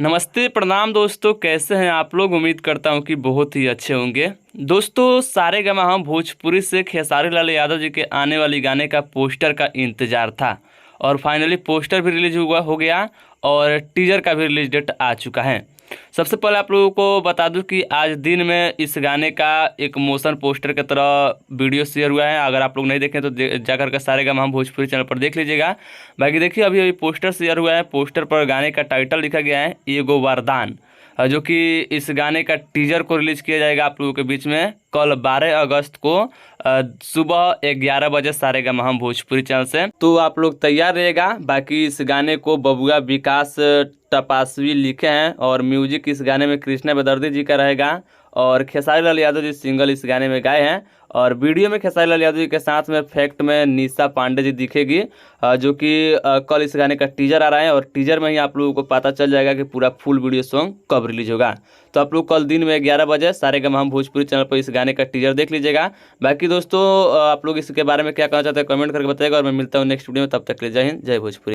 नमस्ते प्रणाम दोस्तों, कैसे हैं आप लोग। उम्मीद करता हूं कि बहुत ही अच्छे होंगे। दोस्तों, सारेगामा हम भोजपुरी से खेसारी लाल यादव जी के आने वाली गाने का पोस्टर का इंतजार था और फाइनली पोस्टर भी रिलीज हुआ हो गया और टीजर का भी रिलीज डेट आ चुका है। सबसे पहले आप लोगों को बता दूं कि आज दिन में इस गाने का एक मोशन पोस्टर की तरह वीडियो शेयर हुआ है। अगर आप लोग नहीं देखें तो जाकर के सारेगामा हम भोजपुरी चैनल पर देख लीजिएगा। बाकी देखिए, अभी अभी पोस्टर शेयर हुआ है। पोस्टर पर गाने का टाइटल लिखा गया है एगो वरदान, जो कि इस गाने का टीजर को रिलीज किया जाएगा आप लोगों के बीच में कल 12 अगस्त को सुबह 11 बजे सारेगामा हम भोजपुरी चैनल से। तो आप लोग तैयार रहिएगा। बाकी इस गाने को बबुआ विकास टपासवी लिखे हैं और म्यूजिक इस गाने में कृष्णा बेदर्दी जी का रहेगा और खेसारी लाल यादव जी सिंगल इस गाने में गाए हैं। और वीडियो में खेसारी लाल यादव जी के साथ में फैक्ट में निशा पांडे जी दिखेगी, जो कि कल इस गाने का टीजर आ रहा है और टीजर में ही आप लोगों को पता चल जाएगा कि पूरा फुल वीडियो सॉन्ग कब रिलीज होगा। तो आप लोग कल दिन में 11 बजे सारेगामा हम भोजपुरी चैनल पर इस गाने का टीजर देख लीजिएगा। बाकी दोस्तों, आप लोग इसके बारे में क्या कहना चाहते हैं कमेंट करके बताइएगा और मैं मिलता हूँ नेक्स्ट वीडियो में। तब तक के लिए जय हिंद, जय भोजपुरी।